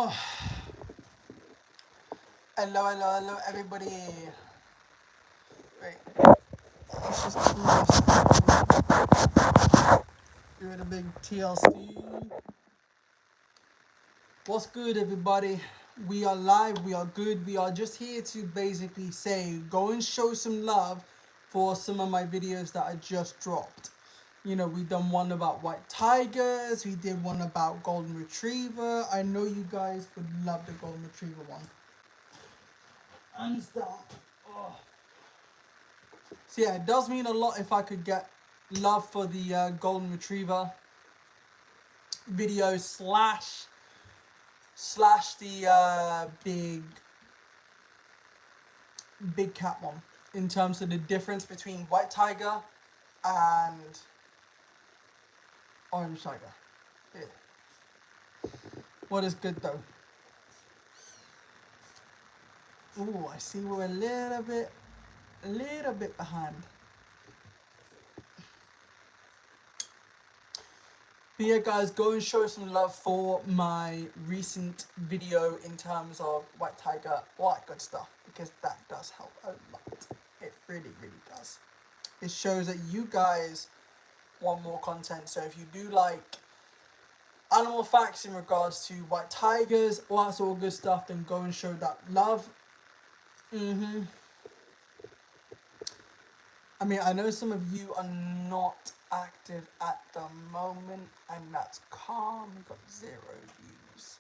Oh, hello, everybody. Wait, let's just give it a big TLC. What's good, everybody? We are live, we are good. We are just here to basically say, go and show some love for some of my videos that I just dropped. You know, we done one about white tigers, we did one about golden retriever. I know you guys would love the golden retriever one. Hands down. Oh. So yeah, it does mean a lot if I could get love for the golden retriever video slash the big cat one, in terms of the difference between white tiger and orange tiger. Yeah. What is good though? Ooh, I see we're a little bit behind. But yeah, guys, go and show some love for my recent video in terms of white tiger, all that good stuff, because that does help a lot. It really does. It shows that you guys want more content. So if you do like animal facts in regards to white tigers, all that sort of good stuff, then go and show that love. I mean, I know some of you are not active at the moment, and that's calm. We got 0 views.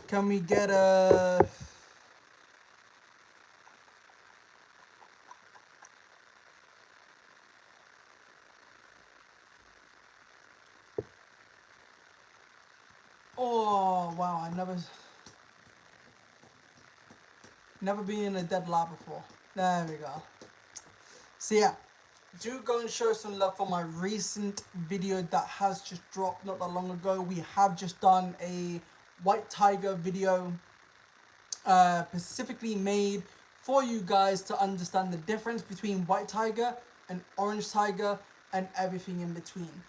Can we get a... Oh, wow, I never been in a dead lab before. There we go. So yeah, do go and show some love for my recent video that has just dropped not that long ago. We have just done a white tiger video, specifically made for you guys to understand the difference between white tiger and orange tiger and everything in between.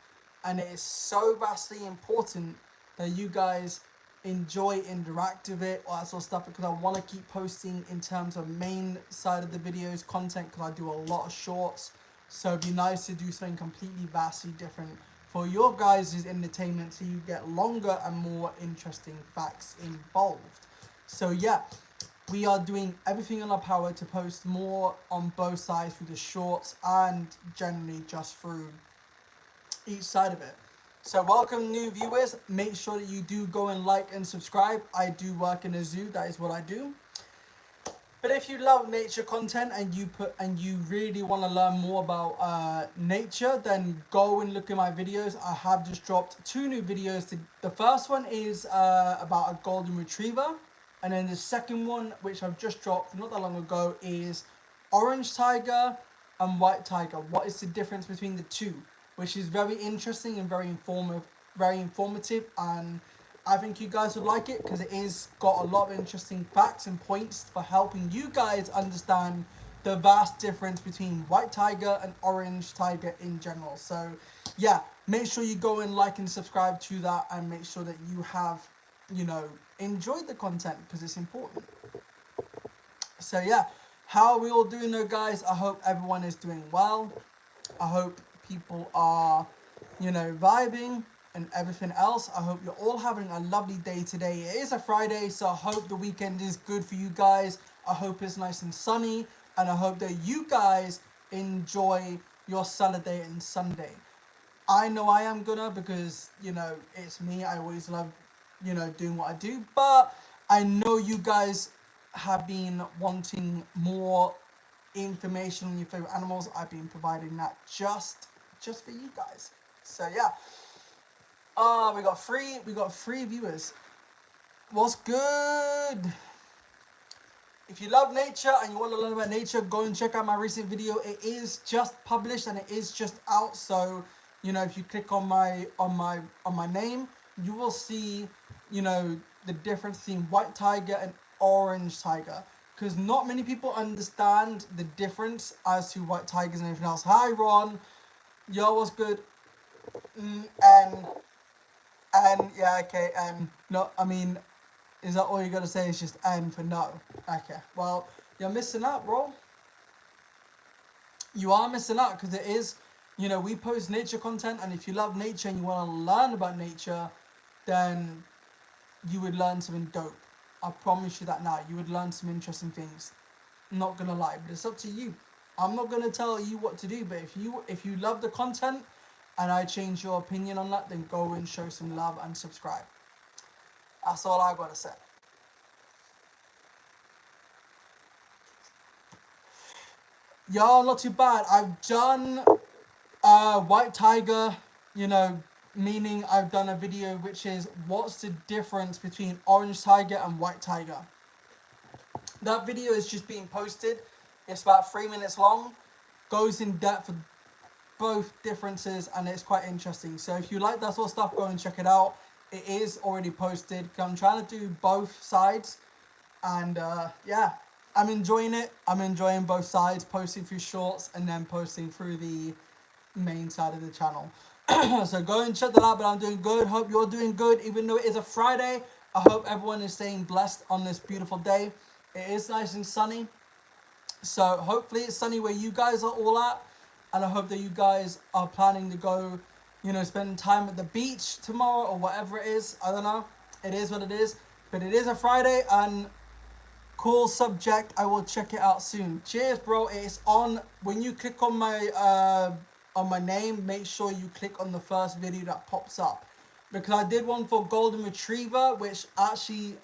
And it is so vastly important that you guys enjoy, interact with it, all that sort of stuff, because I want to keep posting in terms of main side of the videos content, because I do a lot of shorts. So it'd be nice to do something completely vastly different for your guys' entertainment, so you get longer and more interesting facts involved. So yeah, we are doing everything in our power to post more on both sides through the shorts and generally just through each side of it. So welcome new viewers. Make sure that you do go and like and subscribe. I do work in a zoo, that is what I do. But if you love nature content and you really want to learn more about nature, then go and look at my videos. I have just dropped 2 new videos. The first one is about a golden retriever, and then the second one, which I've just dropped not that long ago, is orange tiger and white tiger. What is the difference between the two? Which is very interesting and very informative, and I think you guys would like it because it is got a lot of interesting facts and points for helping you guys understand the vast difference between white tiger and orange tiger in general. So yeah, make sure you go and like and subscribe to that, and make sure that you have, you know, enjoyed the content, because it's important. So yeah, how are we all doing though, guys? I hope everyone is doing well. I hope people are, you know, vibing and everything else. I hope you're all having a lovely day today. It is a Friday, so I hope the weekend is good for you guys. I hope it's nice and sunny, and I hope that you guys enjoy your Saturday and Sunday. I know I am gonna, because, you know, it's me. I always love, you know, doing what I do, but I know you guys have been wanting more information on your favorite animals. I've been providing that just for you guys. So yeah, we got three viewers. What's good? If you love nature and you want to learn about nature, go and check out my recent video. It is just published and it is just out. So, you know, if you click on my name, you will see, you know, the difference between white tiger and orange tiger, because not many people understand the difference as to white tigers and everything else. Hi Ron. Yo, what's good? And yeah, okay, and no, I mean, is that all you gotta say? Is just N for no? Okay, well, you're missing out, bro. You are missing out because it is, we post nature content, and if you love nature and you want to learn about nature, then you would learn something dope. I promise you that now. You would learn some interesting things. I'm not gonna lie, but it's up to you. I'm not gonna tell you what to do, but if you love the content and I change your opinion on that, then go and show some love and subscribe. That's all I gotta say. Yo, not too bad. I've done White Tiger, you know, meaning I've done a video which is what's the difference between Orange Tiger and White Tiger. That video is just being posted. It's about 3 minutes long, goes in depth with both differences, and it's quite interesting. So if you like that sort of stuff, go and check it out. It is already posted. I'm trying to do both sides, and yeah, I'm enjoying it. I'm enjoying both sides, posting through shorts and then posting through the main side of the channel. So go and check that out. But I'm doing good. Hope you're doing good, even though it is a Friday. I hope everyone is staying blessed on this beautiful day. It is nice and sunny, so hopefully it's sunny where you guys are all at, and I hope that you guys are planning to go, spend time at the beach tomorrow or whatever it is. I don't know. It is what it is, but it is a Friday, and cool subject. I will check it out soon. Cheers, bro. It's on. When you click on my name, make sure you click on the first video that pops up, because I did one for golden retriever, which actually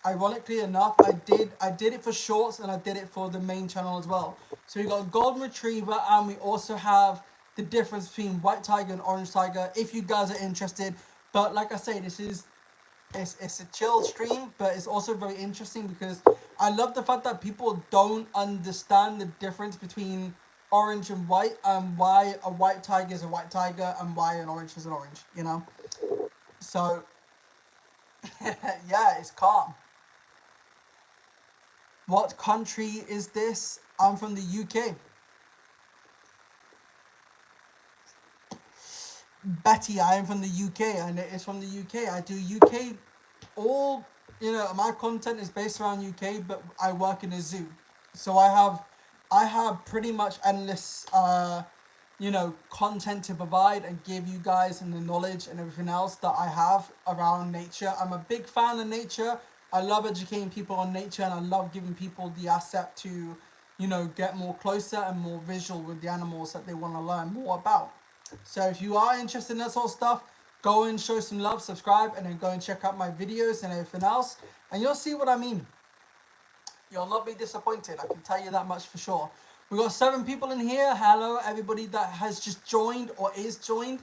ironically enough, I did it for shorts, and I did it for the main channel as well. So we got golden retriever, and we also have the difference between white tiger and orange tiger, if you guys are interested. But like I say, it's a chill stream, but it's also very interesting because I love the fact that people don't understand the difference between orange and white, and why a white tiger is a white tiger and why an orange is an orange. So yeah, it's calm. What country is this? I'm from the UK. Betty, I am from the UK, and it is from the UK. I do UK, all, my content is based around UK, but I work in a zoo. So I have pretty much endless, content to provide and give you guys, and the knowledge and everything else that I have around nature. I'm a big fan of nature. I love educating people on nature, and I love giving people the asset to, get more closer and more visual with the animals that they want to learn more about. So if you are interested in that sort of stuff, go and show some love, subscribe, and then go and check out my videos and everything else, and you'll see what I mean. You'll not be disappointed, I can tell you that much for sure. We've got 7 people in here. Hello, everybody that has just joined or is joined.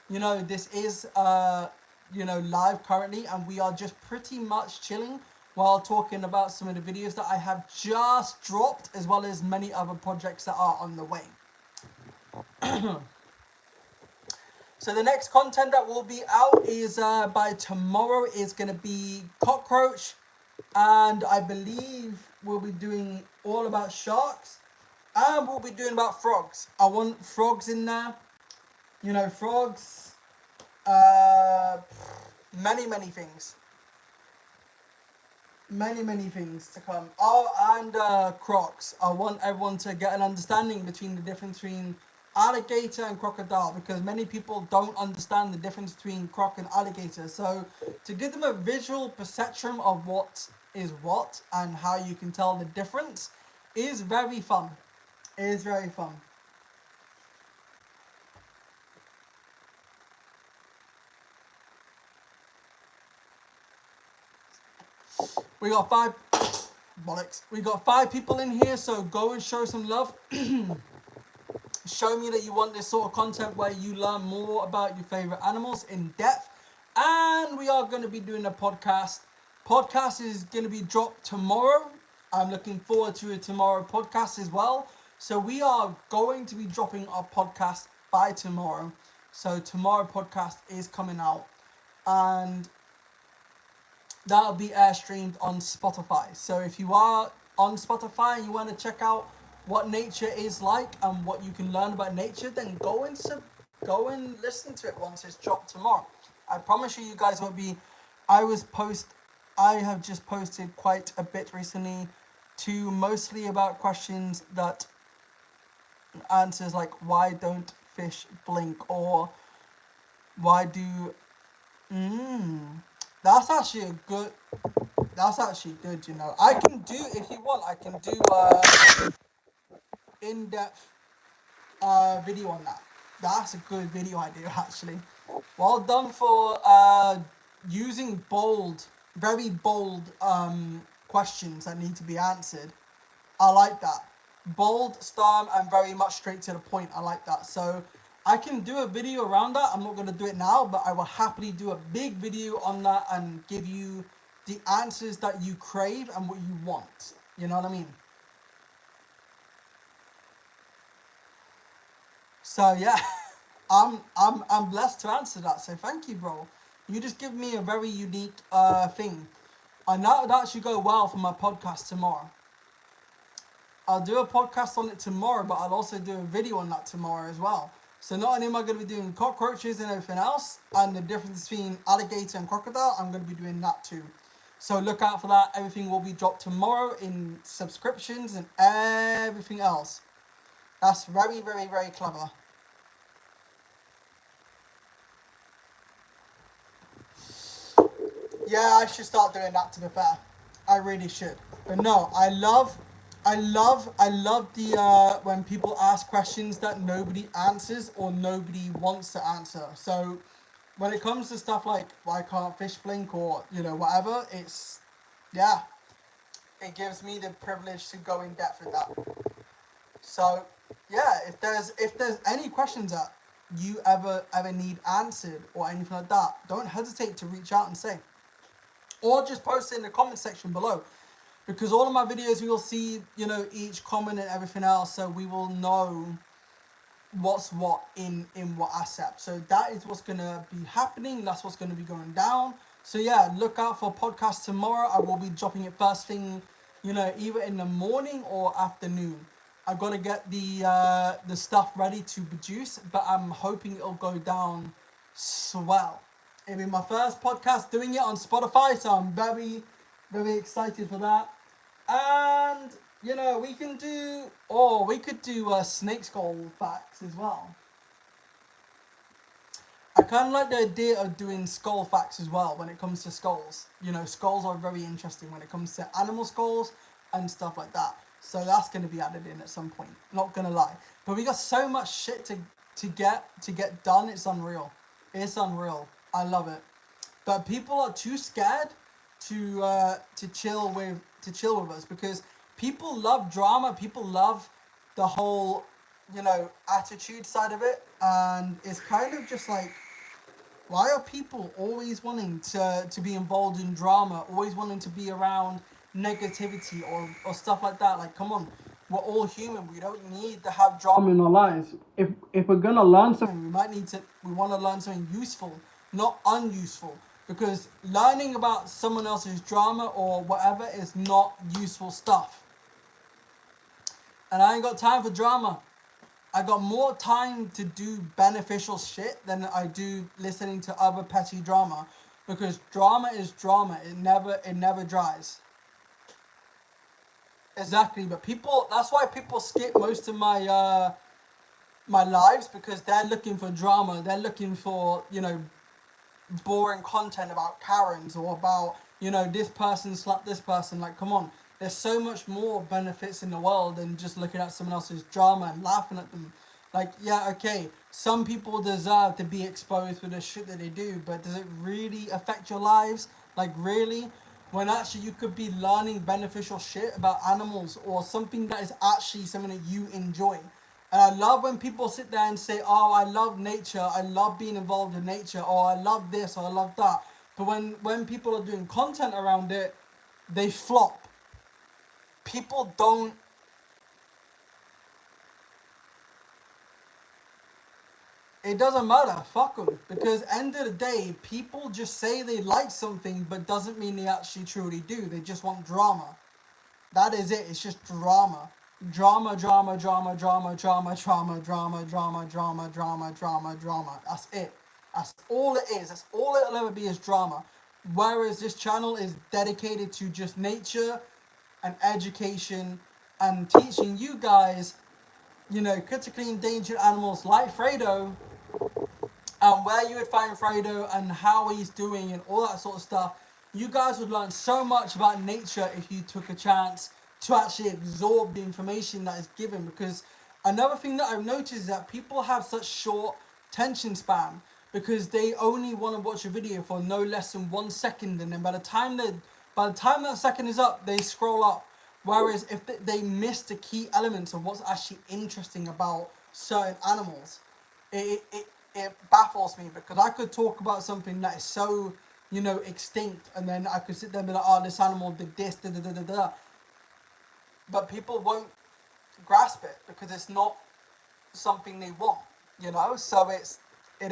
This is, live currently, and we are just pretty much chilling while talking about some of the videos that I have just dropped, as well as many other projects that are on the way. So the next content that will be out is by tomorrow is going to be cockroach, and I believe we'll be doing all about sharks, and we'll be doing about frogs. I want frogs in there, frogs, many things. Many things to come. Oh, and crocs. I want everyone to get an understanding between the difference between alligator and crocodile, because many people don't understand the difference between croc and alligator. So to give them a visual perception of what is what and how you can tell the difference is very fun. It is very fun. We got 5 bollocks. We got 5 people in here, so go and show some love. Show me that you want this sort of content where you learn more about your favorite animals in depth. And we are going to be doing a podcast. Podcast is going to be dropped tomorrow. I'm looking forward to a tomorrow podcast as well. So we are going to be dropping our podcast by tomorrow. So tomorrow podcast is coming out, and that'll be air streamed on Spotify. So if you are on Spotify and you want to check out what nature is like and what you can learn about nature, then go and listen to it once it's dropped tomorrow. I promise you, you guys won't be. I was post. I have just posted quite a bit recently, to mostly about questions that answers like why don't fish blink, or why do. Mm, that's actually a good. That's actually good. You know, I can do, if you want. I can do in-depth video on that. That's a good video idea, actually. Well done for using bold, very bold questions that need to be answered. I like that. Bold, stern, and very much straight to the point. I like that. So I can do a video around that. I'm not going to do it now, but I will happily do a big video on that and give you the answers that you crave and what you want. You know what I mean? So yeah, I'm blessed to answer that. So thank you, bro. You just give me a very unique thing, and that would actually go well for my podcast tomorrow. I'll do a podcast on it tomorrow, but I'll also do a video on that tomorrow as well. So not only am I going to be doing cockroaches and everything else, and the difference between alligator and crocodile, I'm going to be doing that too. So look out for that. Everything will be dropped tomorrow in subscriptions and everything else. That's very, very, very clever. Yeah, I should start doing that, to be fair. I really should. But no, I love the when people ask questions that nobody answers or nobody wants to answer. So when it comes to stuff like why can't fish blink, or whatever, yeah, it gives me the privilege to go in depth with that. So yeah, if there's any questions that you ever need answered or anything like that, don't hesitate to reach out and say, or just post it in the comment section below, because all of my videos we will see each comment and everything else, so we will know what's what in what asset. So that is what's gonna be happening. That's what's gonna be going down. So yeah, look out for podcast tomorrow. I will be dropping it first thing, either in the morning or afternoon. I gotta get the stuff ready to produce, but I'm hoping it'll go down swell. It'll be my first podcast doing it on Spotify, so I'm very, very excited for that. And we could do snake skull facts as well. I kind of like the idea of doing skull facts as well when it comes to skulls. Skulls are very interesting when it comes to animal skulls and stuff like that. So that's going to be added in at some point. Not going to lie. But we got so much shit to get done. It's unreal. It's unreal. I love it. But people are too scared to chill with us, because people love drama. People love the whole attitude side of it, and it's kind of just like, why are people always wanting to be involved in drama, always wanting to be around negativity or stuff like that? Like, come on, we're all human. We don't need to have drama in our lives. If we're gonna learn something, we want to learn something useful, not unuseful. Because learning about someone else's drama or whatever is not useful stuff. And I ain't got time for drama. I got more time to do beneficial shit than I do listening to other petty drama. Because drama is drama. It never dries. Exactly, but that's why people skip most of my lives, because they're looking for drama. They're looking for, boring content about Karens, or about, this person slapped this person. Like, come on. There's so much more benefits in the world than just looking at someone else's drama and laughing at them. Like, yeah, okay, some people deserve to be exposed for the shit that they do, but does it really affect your lives? Like, really? When actually you could be learning beneficial shit about animals, or something that is actually something that you enjoy. And I love when people sit there and say, oh, I love nature, I love being involved in nature, or I love this, or I love that. But when people are doing content around it, they flop. People don't. It doesn't matter, fuck them. Because end of the day, people just say they like something, but doesn't mean they actually truly do. They just want drama. That is it, it's just drama. drama, drama, drama, drama, drama, drama, drama, drama, drama, drama, drama, drama. That's it. That's all it is. That's all it'll ever be is drama. Whereas this channel is dedicated to just nature and education and teaching you guys, you know, critically endangered animals like Fredo, and where you would find Fredo and how he's doing and all that sort of stuff. You guys would learn so much about nature if you took a chance to actually absorb the information that is given. Because another thing that I've noticed is that people have such short attention span because they only want to watch a video for no less than 1 second, and then by the time that second is up, they scroll up. Whereas if they miss the key elements of what's actually interesting about certain animals, it baffles me, because I could talk about something that is so, you know, extinct, and then I could sit there and be like, oh, this animal did this, da da da da da. But people won't grasp it because it's not something they want, you know? So it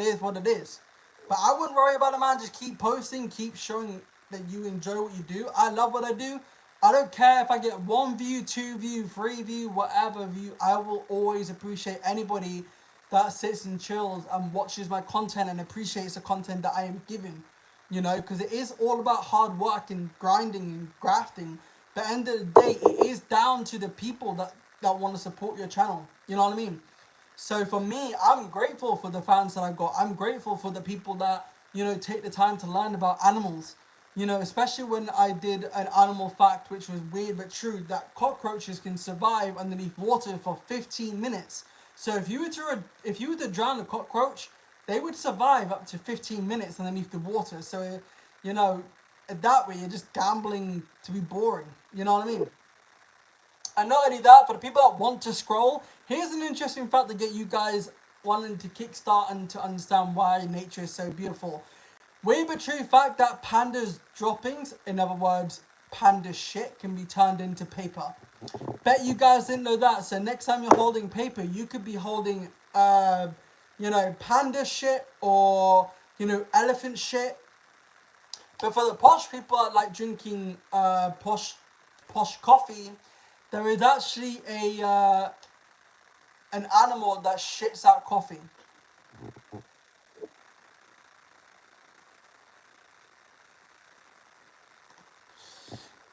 is what it is. But I wouldn't worry about it, man. Just keep posting, keep showing that you enjoy what you do. I love what I do. I don't care if I get 1 view, 2 view, 3 view, whatever view. I will always appreciate anybody that sits and chills and watches my content and appreciates the content that I am giving. You know, because it is all about hard work and grinding and grafting. But at the end of the day, it is down to the people that want to support your channel. You know what I mean? So for me, I'm grateful for the fans that I've got. I'm grateful for the people that, you know, take the time to learn about animals. You know, especially when I did an animal fact, which was weird but true, that cockroaches can survive underneath water for 15 minutes. So if you were to drown a cockroach, they would survive up to 15 minutes underneath the water. So, you know, that way you're just gambling to be boring. You know what I mean? And not only that, for the people that want to scroll, here's an interesting fact to get you guys wanting to kickstart and to understand why nature is so beautiful. Weird but true fact that pandas' droppings, in other words, panda shit, can be turned into paper. Bet you guys didn't know that. So next time you're holding paper, you could be holding, you know, panda shit or, you know, elephant shit. But for the posh people that like drinking posh coffee, there is actually an animal that shits out coffee.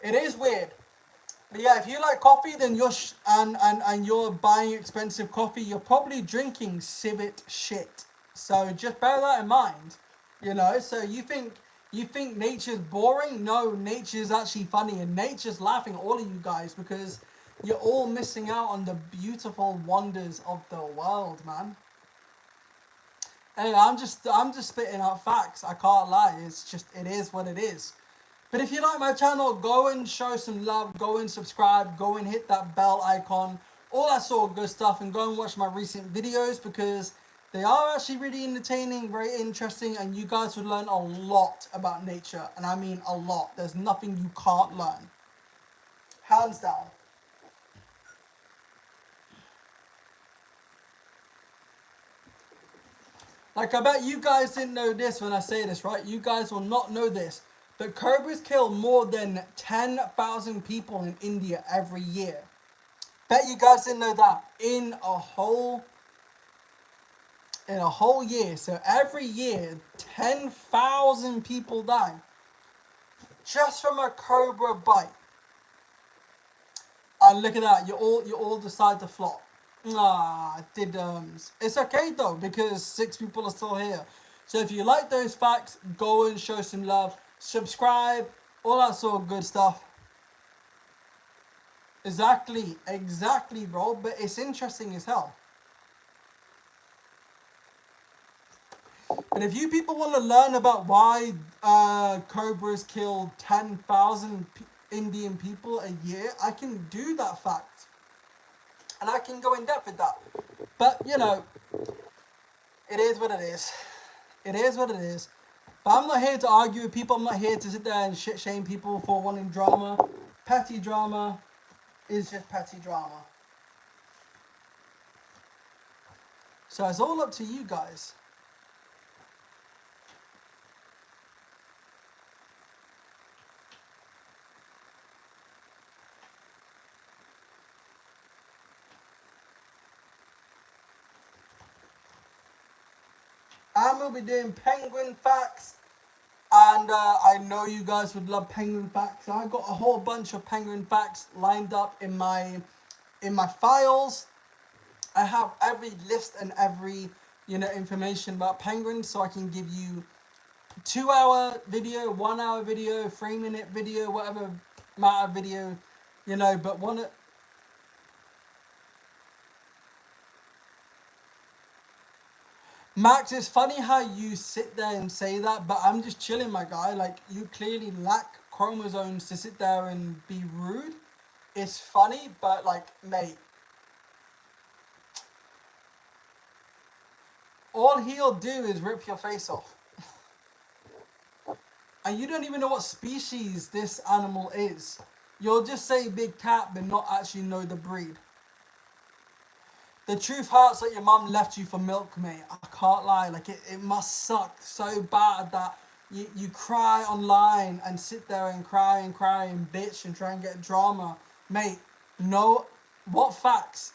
It is weird. But yeah, if you like coffee, then and you're buying expensive coffee, you're probably drinking civet shit. So just bear that in mind. You know, so you think nature's boring? No, nature's actually funny, and nature's laughing at all of you guys because you're all missing out on the beautiful wonders of the world, man. Hey, I'm just spitting out facts. I can't lie. It is what it is. But if you like my channel, go and show some love, go and subscribe, go and hit that bell icon, all that sort of good stuff, and go and watch my recent videos because they are actually really entertaining, very interesting, and you guys would learn a lot about nature, and I mean a lot. There's nothing you can't learn. Hands down. Like, I bet you guys didn't know this when I say this, right? You guys will not know this. But cobras kill more than 10,000 people in India every year. Bet you guys didn't know that. In a whole year. So every year, 10,000 people die. Just from a cobra bite. And look at that, you all decide to flop. Ah, diddums. It's okay though, because 6 people are still here. So if you like those facts, go and show some love. Subscribe, all that sort of good stuff. Exactly, bro. But it's interesting as hell. But if you people want to learn about why cobras kill 10,000 Indian people a year, I can do that fact. And I can go in depth with that. But, you know, it is what it is. It is what it is. But I'm not here to argue with people. I'm not here to sit there and shit shame people for wanting drama. Petty drama is just petty drama. So it's all up to you guys. and we'll be doing penguin facts. And I know you guys would love penguin facts. So I got a whole bunch of penguin facts lined up in my files. I have every list and every information about penguins, so I can give you 2-hour video, 1-hour video, 3-minute video, whatever amount of video, But Max, it's funny how you sit there and say that, but I'm just chilling, my guy. Like, you clearly lack chromosomes to sit there and be rude. It's funny, but like, mate, all he'll do is rip your face off. And you don't even know what species this animal is. You'll just say big cat, but not actually know the breed. The truth hurts that your mum left you for milk, mate. I can't lie. Like, it must suck so bad that you cry online and sit there and cry and bitch and try and get drama. Mate, no. What facts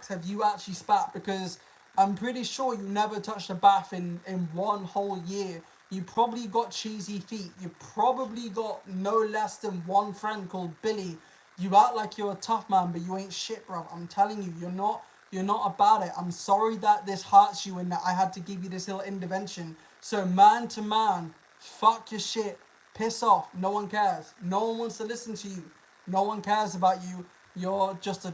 have you actually spat? Because I'm pretty sure you never touched a bath in one whole year. You probably got cheesy feet. You probably got no less than one friend called Billy. You act like you're a tough man, but you ain't shit, bro. I'm telling you, you're not about it. I'm sorry that this hurts you and that I had to give you this little intervention. So man to man, fuck your shit. Piss off. No one cares. No one wants to listen to you. No one cares about you. You're a weirdo,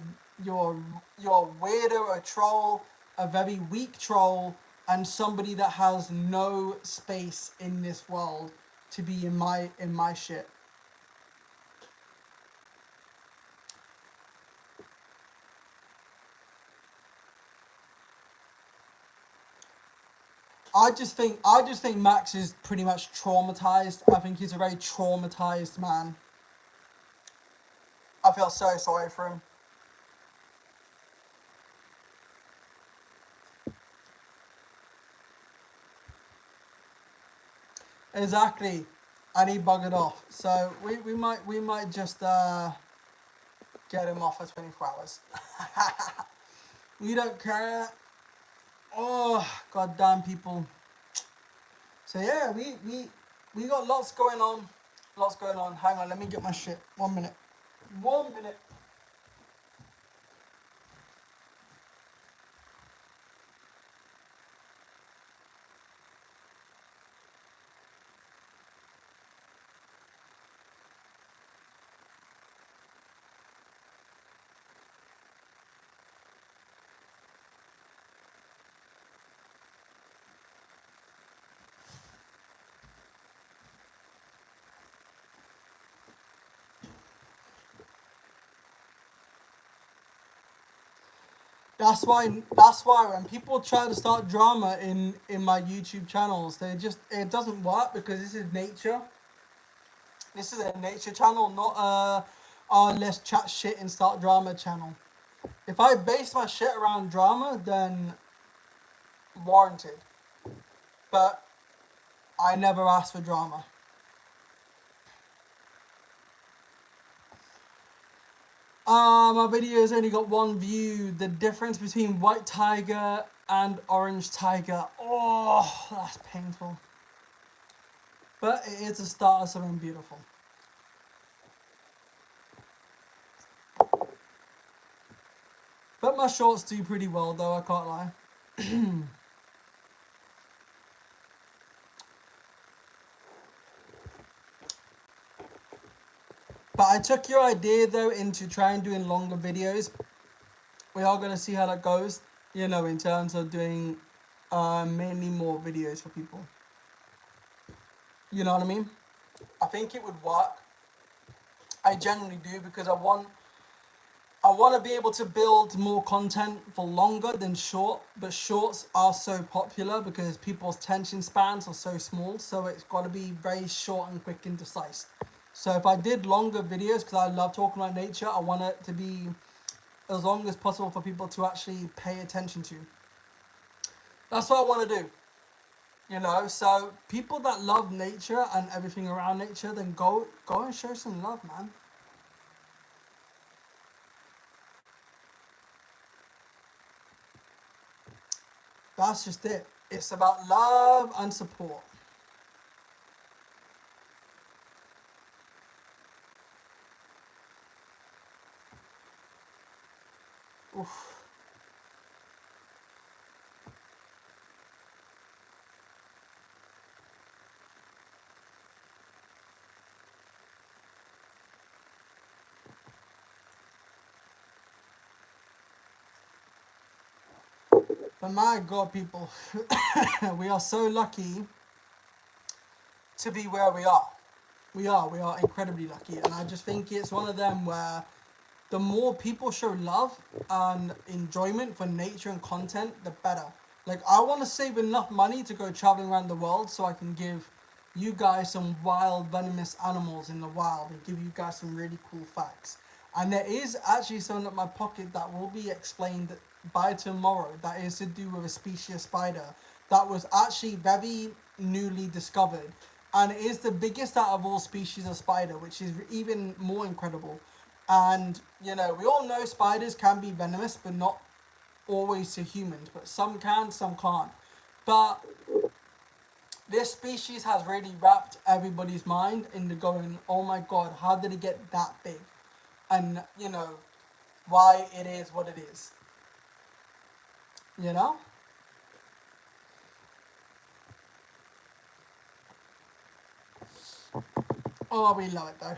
a troll, a very weak troll, and somebody that has no space in this world to be in my shit. I just think Max is pretty much traumatized. I think he's a very traumatized man. I feel so sorry for him. Exactly. And he buggered off. So we might just get him off for 24 hours. We don't care. Oh, goddamn people. So yeah, we got lots going on. Hang on, let me get my shit. 1 minute. 1 minute. That's why when people try to start drama in my YouTube channels, it doesn't work, because this is nature. This is a nature channel, not let's chat shit and start drama channel. If I base my shit around drama, then warranted. But I never asked for drama. My video's only got 1 view. The difference between white tiger and orange tiger. Oh, that's painful. But it is a start of something beautiful. But my shorts do pretty well, though, I can't lie. But I took your idea, though, into trying doing longer videos. We are going to see how that goes, in terms of doing mainly more videos for people. You know what I mean? I think it would work. I generally do, because I want to be able to build more content for longer than short. But shorts are so popular because people's attention spans are so small. So it's got to be very short and quick and decisive. So if I did longer videos, because I love talking about nature, I want it to be as long as possible for people to actually pay attention to. That's what I want to do. So people that love nature and everything around nature, then go and show some love, man. That's just it. It's about love and support. Oof. But my God, people, we are so lucky to be where we are. We are incredibly lucky. And I just think it's one of them where the more people show love and enjoyment for nature and content, the better. Like, I want to save enough money to go traveling around the world so I can give you guys some wild, venomous animals in the wild and give you guys some really cool facts. And there is actually something in my pocket that will be explained by tomorrow that is to do with a species of spider that was actually very newly discovered. And it is the biggest out of all species of spider, which is even more incredible. And, you know, we all know spiders can be venomous, but not always to humans. But some can, some can't. But this species has really wrapped everybody's mind into going, oh my God, how did it get that big? And, you know, why it is what it is. You know? Oh, we love it though.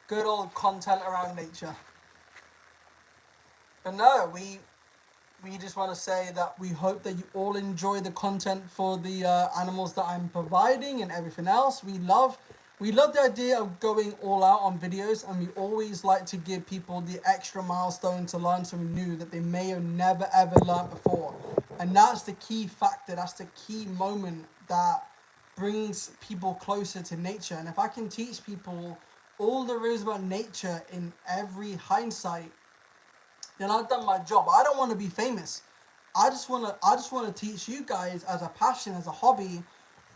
Good old content around nature. But no, we just want to say that we hope that you all enjoy the content for the animals that I'm providing and everything else. We love the idea of going all out on videos, and we always like to give people the extra milestone to learn something new that they may have never ever learned before. And that's the key factor, that's the key moment that brings people closer to nature. And if I can teach people all there is about nature in every hindsight, then I've done my job. I don't want to be famous. I just wanna teach you guys as a passion, as a hobby,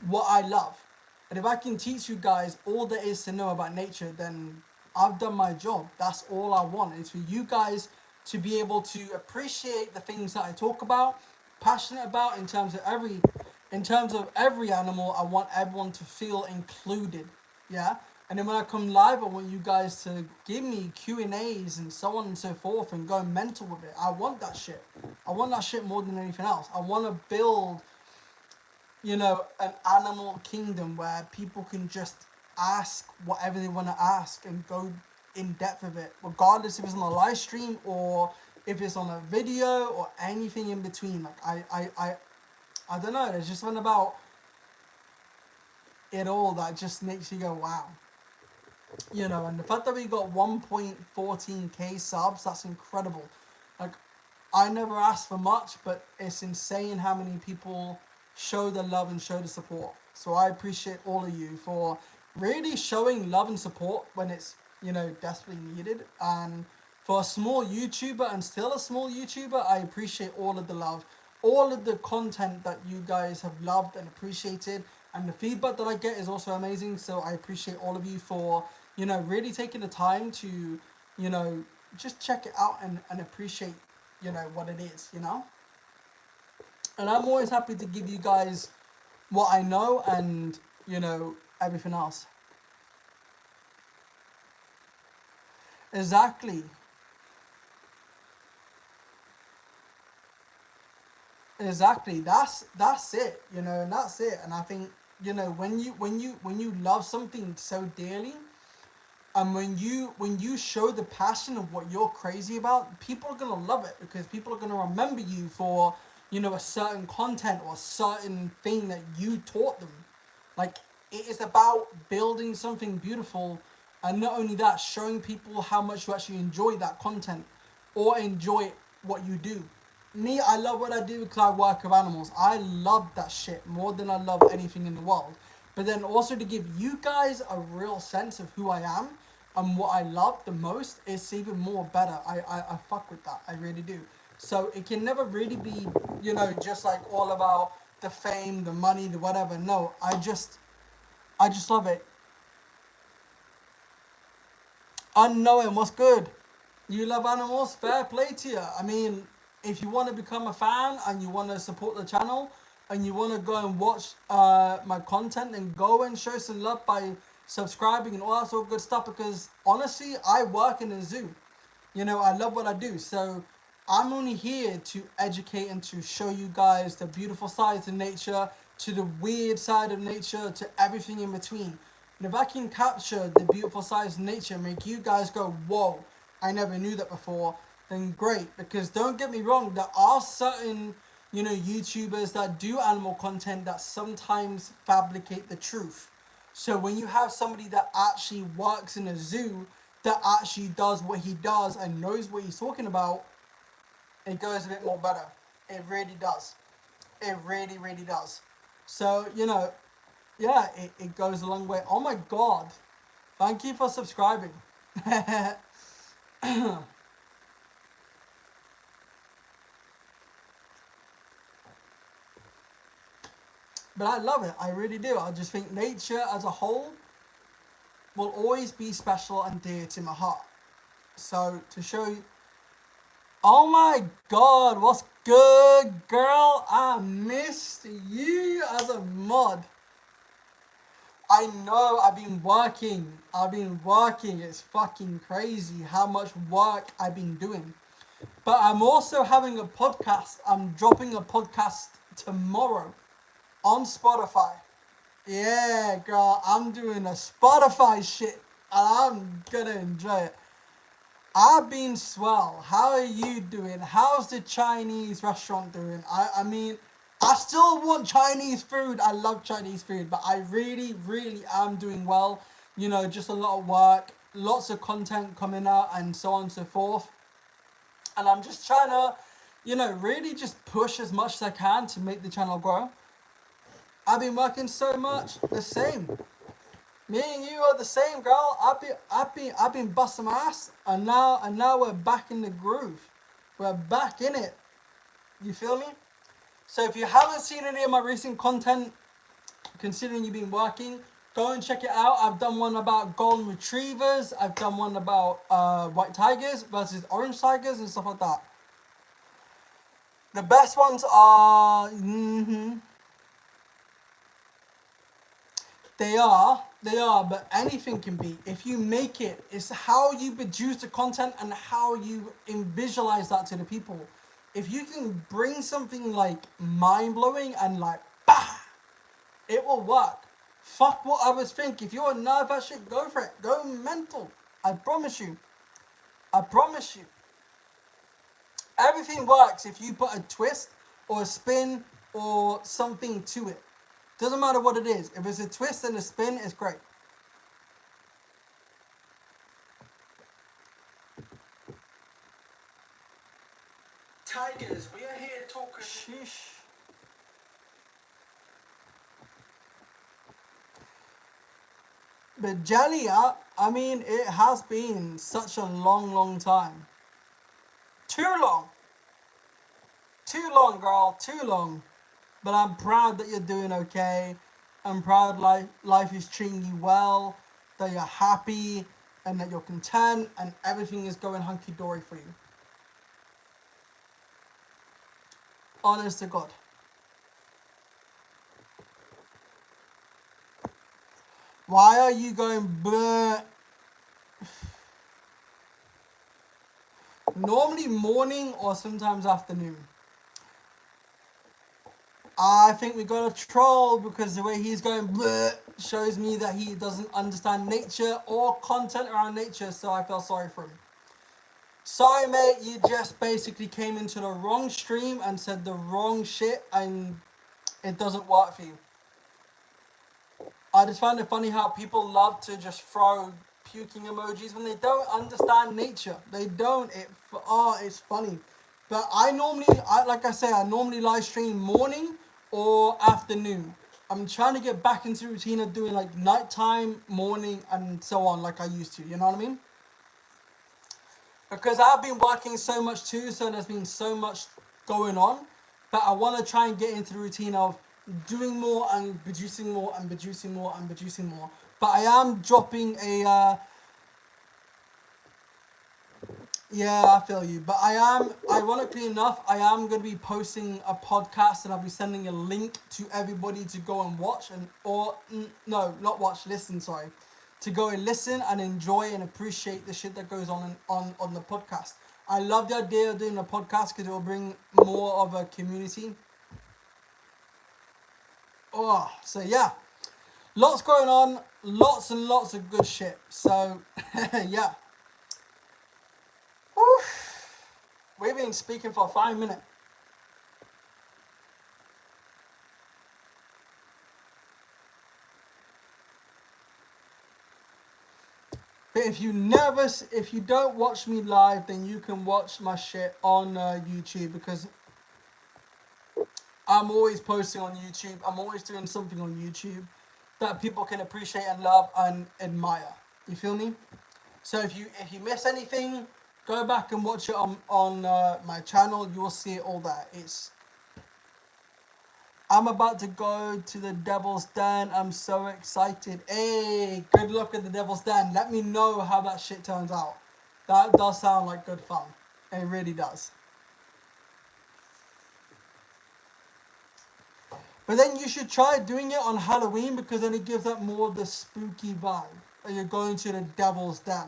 what I love. And if I can teach you guys all there is to know about nature, then I've done my job. That's all I want. Is for you guys to be able to appreciate the things that I talk about, passionate about in terms of every animal. I want everyone to feel included. Yeah. And then when I come live, I want you guys to give me Q&As and so on and so forth and go mental with it. I want that shit. I want that shit more than anything else. I want to build, you know, an animal kingdom where people can just ask whatever they want to ask and go in depth of it, regardless if it's on a live stream or if it's on a video or anything in between. Like I don't know. There's just something about it all that just makes you go, wow. You know, and the fact that we got 1.14k subs, that's incredible. Like, I never asked for much, but it's insane how many people show the love and show the support. So I appreciate all of you for really showing love and support when it's, you know, desperately needed. And for a small YouTuber and still a small YouTuber, I appreciate all of the love, all of the content that you guys have loved and appreciated. And the feedback that I get is also amazing. So I appreciate all of you for, you know, really taking the time to, you know, just check it out and appreciate, you know, what it is, you know? And I'm always happy to give you guys what I know and, you know, everything else. Exactly. Exactly. That's it, you know, and that's it. And I think, you know, when you love something so dearly, and when you show the passion of what you're crazy about, people are gonna love it because people are gonna remember you for, you know, a certain content or a certain thing that you taught them. Like, it is about building something beautiful, and not only that, showing people how much you actually enjoy that content or enjoy what you do. Me, I love what I do because I work with animals. I love that shit more than I love anything in the world. But then also to give you guys a real sense of who I am and what I love the most, it's even more better. I fuck with that. I really do. So it can never really be, you know, just like all about the fame, the money, the whatever. No, I just love it. Unknowing, what's good? You love animals? Fair play to you. I mean, if you want to become a fan and you want to support the channel, and you want to go and watch my content, and go and show some love by subscribing and all that sort of good stuff, because honestly, I work in a zoo. You know, I love what I do. So I'm only here to educate and to show you guys the beautiful sides of nature, to the weird side of nature, to everything in between. And if I can capture the beautiful sides of nature and make you guys go, whoa, I never knew that before, then great. Because don't get me wrong, there are certain, you know, YouTubers that do animal content that sometimes fabricate the truth. So when you have somebody that actually works in a zoo, that actually does what he does and knows what he's talking about, it goes a bit more better. It really does. It really, really does. So, you know, yeah, it goes a long way. Oh my god. Thank you for subscribing. But I love it. I really do. I just think nature as a whole will always be special and dear to my heart. So to show you, oh my god, what's good, girl? I missed you as a mod. I know I've been working. It's fucking crazy how much work I've been doing. But I'm also having a podcast. I'm dropping a podcast tomorrow on Spotify. Yeah, girl, I'm doing a Spotify shit, and I'm gonna enjoy it. I've been swell. How are you doing? How's the Chinese restaurant doing? I mean, I still want Chinese food. I love Chinese food, but I really, really am doing well. You know, just a lot of work, lots of content coming out, and so on and so forth. And I'm just trying to, you know, really just push as much as I can to make the channel grow. I've been working so much. The same. Me and you are the same, girl. I've been busting my ass, and now we're back in the groove. We're back in it. You feel me? So if you haven't seen any of my recent content, considering you've been working, go and check it out. I've done one about golden retrievers. I've done one about white tigers versus orange tigers and stuff like that. The best ones are. They are, but anything can be. If you make it, it's how you produce the content and how you visualize that to the people. If you can bring something like mind-blowing and like, bah, it will work. Fuck what others think. If you're a nerd that shit, go for it. Go mental. I promise you. I promise you. Everything works if you put a twist or a spin or something to it. Doesn't matter what it is. If it's a twist and a spin, it's great. Tigers, we are here talking. Sheesh. But Jalia, I mean, it has been such a long, long time. Too long. Too long, girl. Too long. But I'm proud that you're doing okay. I'm proud life is treating you well, that you're happy, and that you're content, and everything is going hunky-dory for you. Honest to God. Why are you going bleh? Normally morning or sometimes afternoon. I think we got a troll because the way he's going bleh shows me that he doesn't understand nature or content around nature, so I feel sorry for him. Sorry, mate, you just basically came into the wrong stream and said the wrong shit, and it doesn't work for you. I just find it funny how people love to just throw puking emojis when they don't understand nature. They don't. It's funny. But I normally live stream morning or afternoon. I'm trying to get back into the routine of doing like nighttime, morning, and so on like I used to. You know what I mean? Because I've been working so much too, so there's been so much going on. But I want to try and get into the routine of doing more and producing more and producing more and producing more. But I am dropping a Yeah, I feel you. But I am, ironically enough, I am going to be posting a podcast and I'll be sending a link to everybody to go and watch and, or, no, not watch, listen, sorry. To go and listen and enjoy and appreciate the shit that goes on the podcast. I love the idea of doing a podcast because it will bring more of a community. Oh, so yeah. Lots going on, lots and lots of good shit. So, yeah. Whew. We've been speaking for 5 minutes. But if you don't watch me live, then you can watch my shit on YouTube because I'm always posting on YouTube. I'm always doing something on YouTube that people can appreciate and love and admire. You feel me? So if you miss anything, go back and watch it on my channel. You will see it all there. I'm about to go to the Devil's Den. I'm so excited. Hey, good luck at the Devil's Den. Let me know how that shit turns out. That does sound like good fun. It really does. But then you should try doing it on Halloween because then it gives up more of the spooky vibe. Like you're going to the Devil's Den.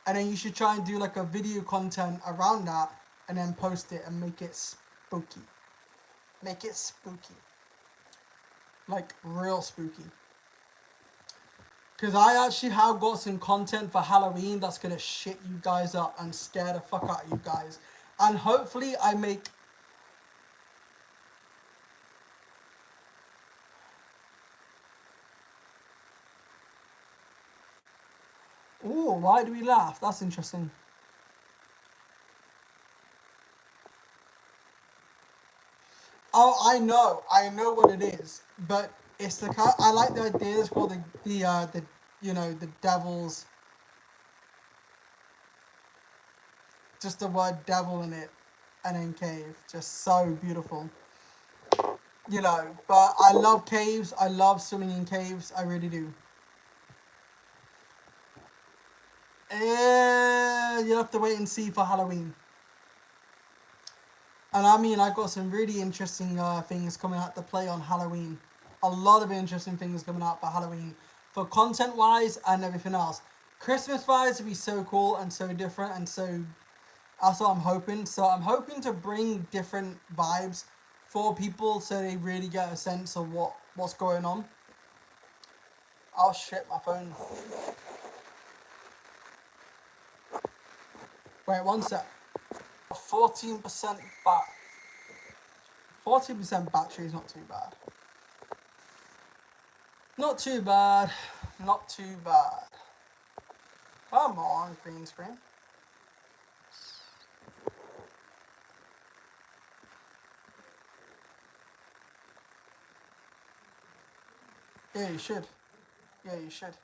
And then you should try and do like a video content around that and then post it and make it spooky. Make it spooky. Like real spooky. Because I actually have got some content for Halloween that's going to shit you guys up and scare the fuck out of you guys. And hopefully I make... Ooh, why do we laugh? That's interesting. Oh, I know what it is. But it's the kind... I like the idea for the you know, the devil's... Just the word devil in it. And then cave. Just so beautiful. You know, but I love caves. I love swimming in caves. I really do. You'll have to wait and see for Halloween. And I mean, I got some really interesting things coming out to play on Halloween. A lot of interesting things coming out for Halloween. For content-wise and everything else. Christmas-wise would be so cool and so different and so... That's what I'm hoping. So I'm hoping to bring different vibes for people so they really get a sense of what's going on. Oh shit, my phone. Wait, one sec. 14% back. 14% battery is not too bad. Not too bad. Not too bad. Come on, green screen. Yeah, you should. Yeah, you should.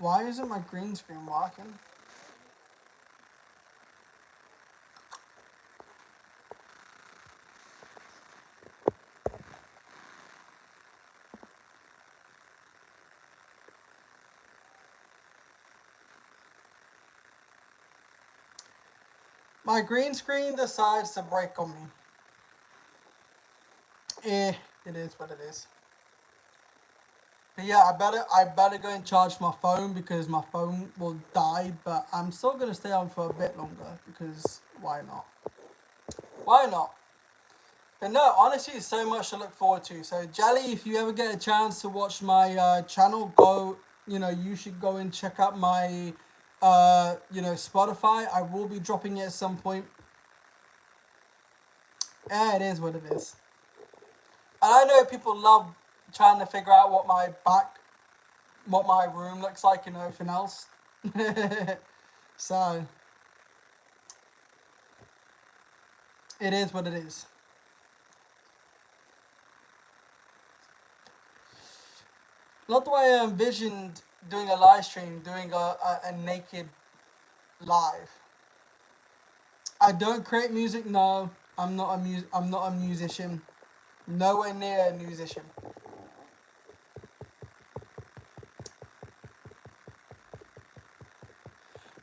Why isn't my green screen working? My green screen decides to break on me. It is what it is. But yeah, I better go and charge my phone because my phone will die. But I'm still gonna stay on for a bit longer because why not? Why not? But no, honestly, it's so much to look forward to. So Jelly, if you ever get a chance to watch my channel, you should go and check out my Spotify. I will be dropping it at some point. Yeah, it is what it is. And I know people love trying to figure out what my room looks like and everything else. So, it is what it is. Not the way I envisioned doing a live stream, doing a naked live. I don't create music, no. I'm not a musician. Nowhere near a musician.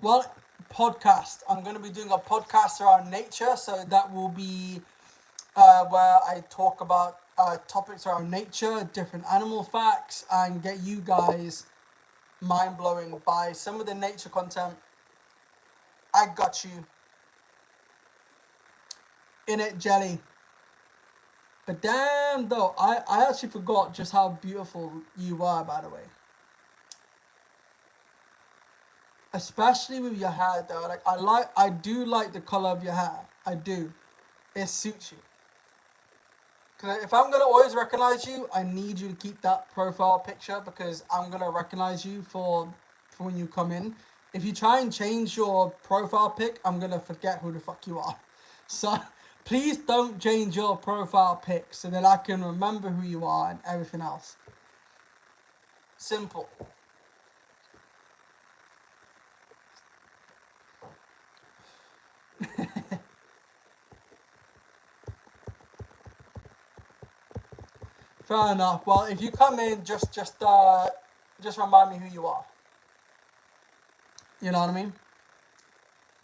Well, podcast. I'm going to be doing a podcast around nature, so that will be where I talk about topics around nature, different animal facts, and get you guys mind blowing by some of the nature content. I got you. In it, jelly. But damn, though, I actually forgot just how beautiful you are, by the way. Especially with your hair, though. I do like the color of your hair. I do. It suits you. Because if I'm going to always recognize you, I need you to keep that profile picture because I'm going to recognize you for when you come in. If you try and change your profile pic, I'm going to forget who the fuck you are. So please don't change your profile pic so that I can remember who you are and everything else. Simple. Fair enough. Well, if you come in, just remind me who you are. You know what I mean?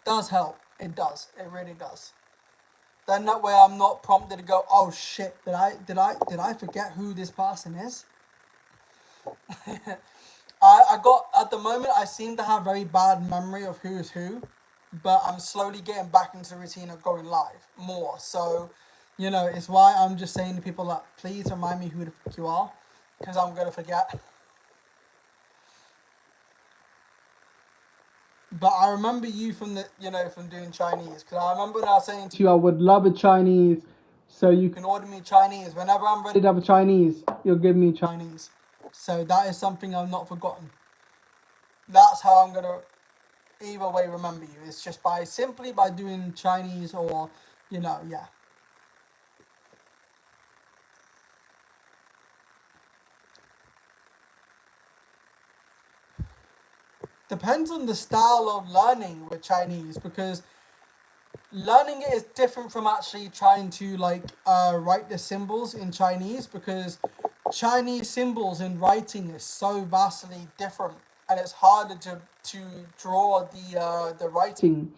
Does help. It does. It really does. Then that way I'm not prompted to go, oh shit, did I forget who this person is? I got at the moment I seem to have very bad memory of who is who, but I'm slowly getting back into the routine of going live more. So, it's why I'm just saying to people that please remind me who the fuck you are, because I'm gonna forget. But I remember you from from doing Chinese, because I remember when I was saying to you I would love a Chinese, so you can order me Chinese whenever I'm ready to have a Chinese. You'll give me Chinese, so that is something I've not forgotten. That's how I'm gonna either way remember you. It's just simply by doing Chinese or yeah. Depends on the style of learning with Chinese, because learning it is different from actually trying to write the symbols in Chinese, because Chinese symbols in writing is so vastly different, and it's harder to draw the writing.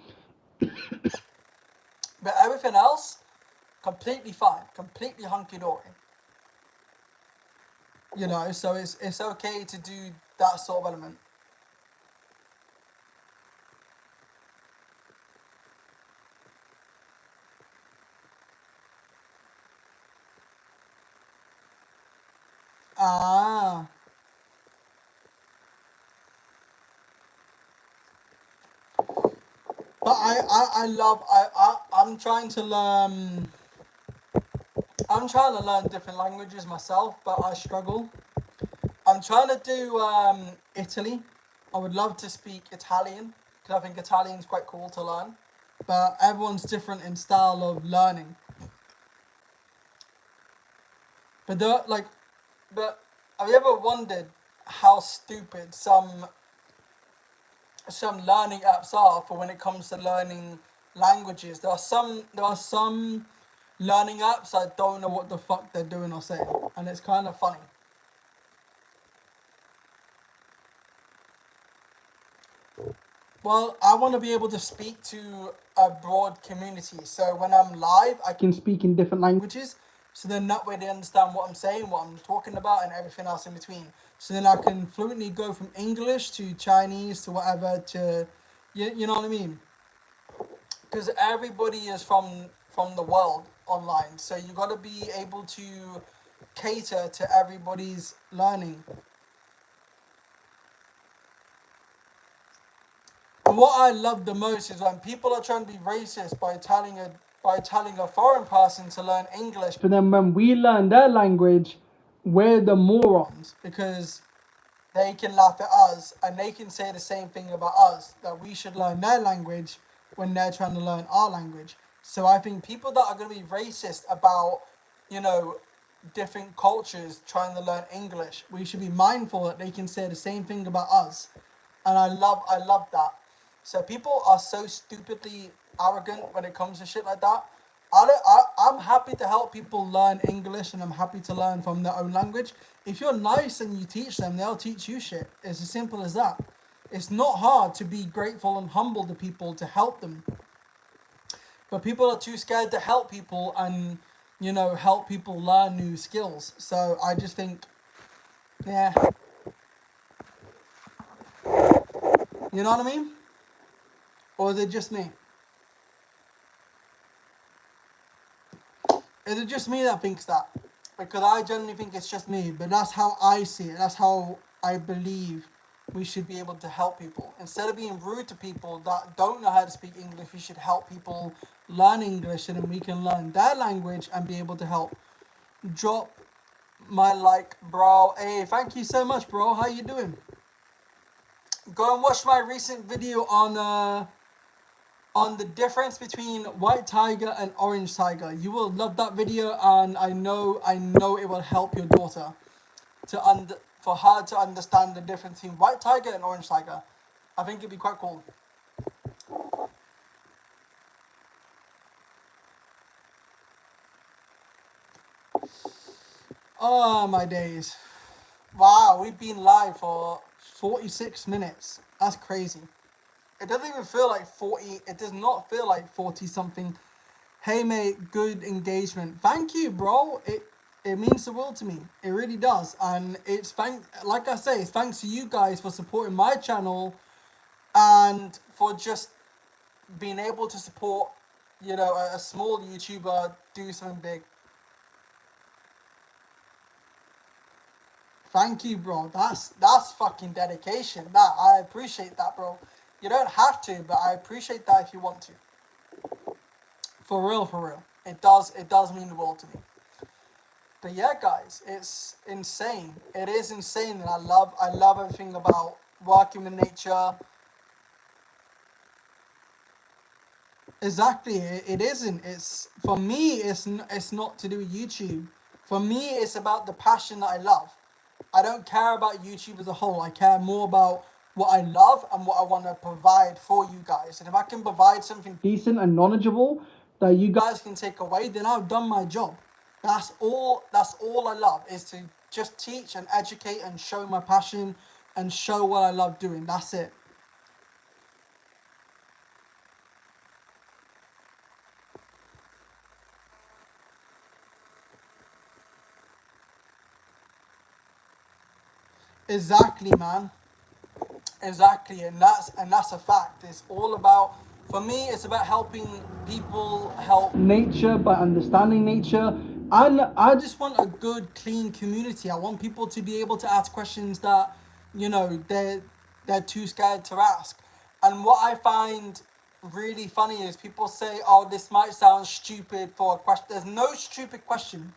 But everything else, completely fine, completely hunky dory. So it's okay to do that sort of element. Ah. But I love I'm trying to learn. I'm trying to learn different languages myself, but I struggle. I'm trying to do Italy. I would love to speak Italian because I think Italian's quite cool to learn. But everyone's different in style of learning. But but have you ever wondered how stupid some learning apps are for when it comes to learning languages? There are some learning apps I don't know what the fuck they're doing or saying, and it's kind of funny. Well, I want to be able to speak to a broad community. So when I'm live, I can speak in different languages. So then that way they understand what I'm saying, what I'm talking about, and everything else in between. So then I can fluently go from English to Chinese to whatever to, you know what I mean? Because everybody is from the world online. So you got to be able to cater to everybody's learning. And what I love the most is when people are trying to be racist by telling a foreign person to learn English, but then when we learn their language, we're the morons because they can laugh at us and they can say the same thing about us, that we should learn their language when they're trying to learn our language. So I think people that are going to be racist about, you know, different cultures trying to learn English, we should be mindful that they can say the same thing about us. And I love that. So people are so stupidly arrogant when it comes to shit like that. I'm happy to help people learn English, and I'm happy to learn from their own language. If you're nice and you teach them, they'll teach you shit. It's as simple as that. It's not hard to be grateful and humble to people to help them. But people are too scared to help people and, help people learn new skills. So I just think, yeah, you know what I mean? Or is it just me? Is it just me that thinks that? Because I generally think it's just me, but that's how I see it. That's how I believe we should be able to help people. Instead of being rude to people that don't know how to speak English, we should help people learn English and then we can learn their language and be able to help. Drop my like, bro. Hey, thank you so much, bro. How you doing? Go and watch my recent video on the difference between white tiger and orange tiger. You will love that video, and I know it will help your daughter for her to understand the difference between white tiger and orange tiger. I think it'd be quite cool. Oh my days. Wow, we've been live for 46 minutes. That's crazy. It doesn't even feel like 40. It does not feel like 40 something. Hey mate, good engagement. Thank you, bro. It means the world to me. It really does. And like I say, it's thanks to you guys for supporting my channel and for just being able to support, a small YouTuber do something big. Thank you, bro. That's fucking dedication. I appreciate that, bro. You don't have to, but I appreciate that if you want to. For real, for real. It does mean the world to me. But yeah, guys, it's insane. It is insane, and I love everything about working with nature. Exactly, it isn't. It's for me. It's not to do with YouTube. For me, it's about the passion that I love. I don't care about YouTube as a whole. I care more about what I love and what I want to provide for you guys. And if I can provide something decent and knowledgeable that you guys can take away, then I've done my job. That's all I love, is to just teach and educate and show my passion and show what I love doing. That's it. Exactly, man. Exactly, and that's a fact. It's all about, for me, it's about helping people help nature by understanding nature. And I just want a good, clean community. I want people to be able to ask questions that, they're too scared to ask. And what I find really funny is people say, "Oh, this might sound stupid for a question." There's no stupid question.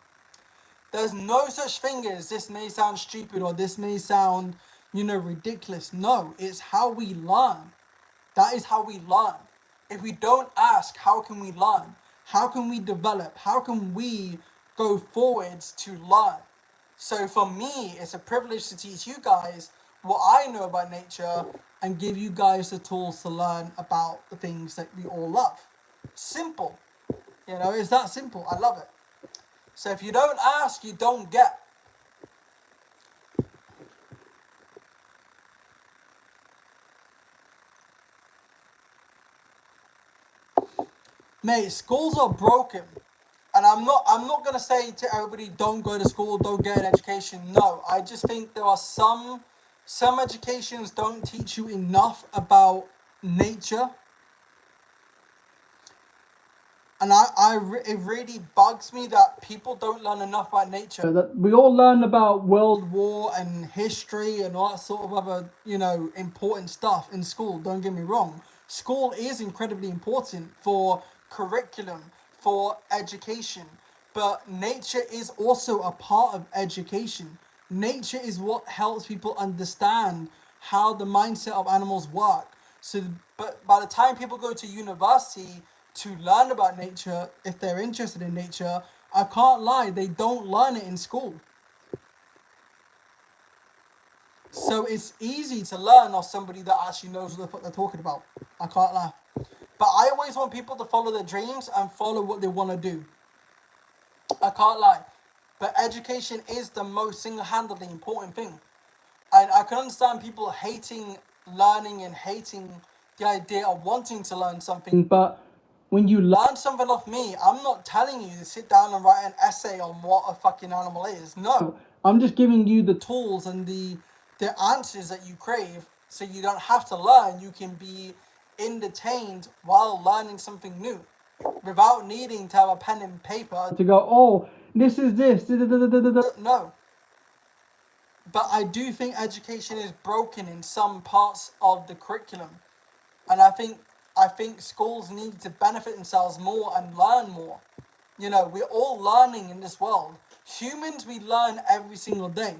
There's no such thing as this may sound stupid or this may sound, ridiculous. No, it's how we learn. That is how we learn. If we don't ask, how can we learn? How can we develop? How can we go forwards to learn? So for me, it's a privilege to teach you guys what I know about nature and give you guys the tools to learn about the things that we all love. Simple. It's that simple. I love it. So if you don't ask, you don't get. Mate, schools are broken. And I'm not gonna say to everybody, don't go to school, don't get an education. No, I just think there are some educations don't teach you enough about nature. And it really bugs me that people don't learn enough about nature. That we all learn about World War and history and all that sort of other, important stuff in school. Don't get me wrong. School is incredibly important for curriculum, for education. But nature is also a part of education. Nature is what helps people understand how the mindset of animals work. So, but by the time people go to university to learn about nature, if they're interested in nature, I can't lie, they don't learn it in school. So it's easy to learn off somebody that actually knows what the fuck they're talking about. I can't lie. But I always want people to follow their dreams and follow what they want to do. I can't lie. But education is the most single-handedly important thing. And I can understand people hating learning and hating the idea of wanting to learn something. But when you learn something off me, I'm not telling you to sit down and write an essay on what a fucking animal is. No, I'm just giving you the tools and the answers that you crave, so you don't have to learn. You can be entertained while learning something new, without needing to have a pen and paper to go, oh, this is this. No. But I do think education is broken in some parts of the curriculum. And I think schools need to benefit themselves more and learn more. You know, we're all learning in this world. Humans, we learn every single day.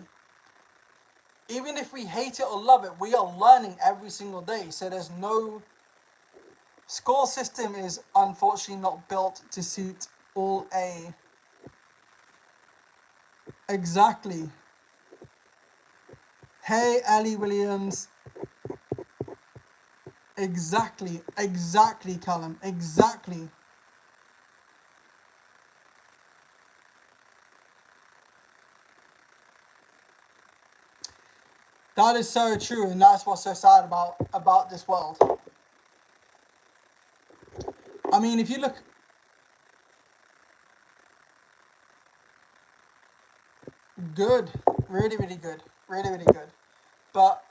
Even if we hate it or love it, we are learning every single day. So there's no... School system is unfortunately not built to suit all a... Exactly. Hey, Ellie Williams. Exactly, Callum, exactly. That is so true, and that's what's so sad about this world. I mean, if you look... Good. Really, really good. Really, really good. But,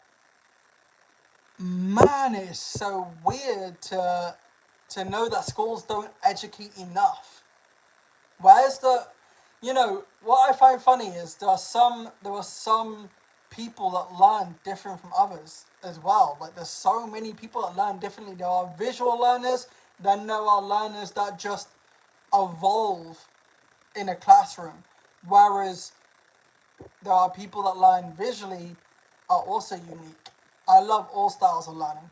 man, it's so weird to know that schools don't educate enough. Where's the... You know, what I find funny is there are some people that learn different from others as well. Like, there's so many people that learn differently. There are visual learners, then there are learners that just evolve in a classroom. Whereas there are people that learn visually are also unique. I love all styles of learning.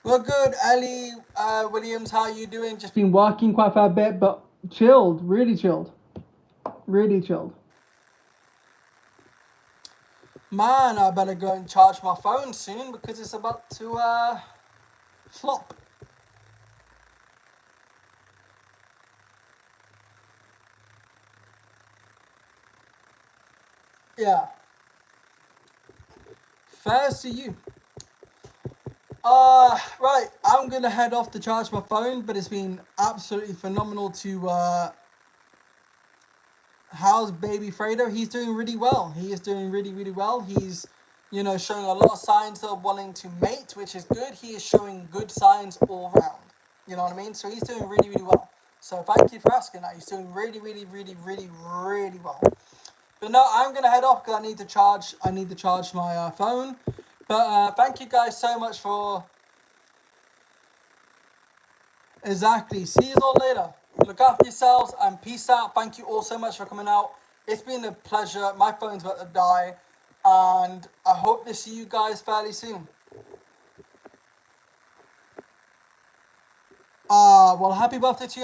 Well, good, Ellie Williams. How are you doing? Just been working quite a fair bit, but chilled, really chilled, really chilled. Man, I better go and charge my phone soon because it's about to flop. Yeah. First to you. Right, I'm gonna head off to charge my phone, but it's been absolutely phenomenal to how's baby Fredo? He's doing really well. He is doing really, really well. He's, you know, showing a lot of signs of wanting to mate, which is good. He is showing good signs all around. You know what I mean? So he's doing really, really well. So thank you for asking that. He's doing really, really, really, really, really well. But no, I'm gonna head off because I need to charge. I need to charge my phone. But thank you guys so much for... Exactly. See you all later. Look after yourselves and peace out. Thank you all so much for coming out. It's been a pleasure. My phone's about to die. And I hope to see you guys fairly soon. Well, happy birthday to you.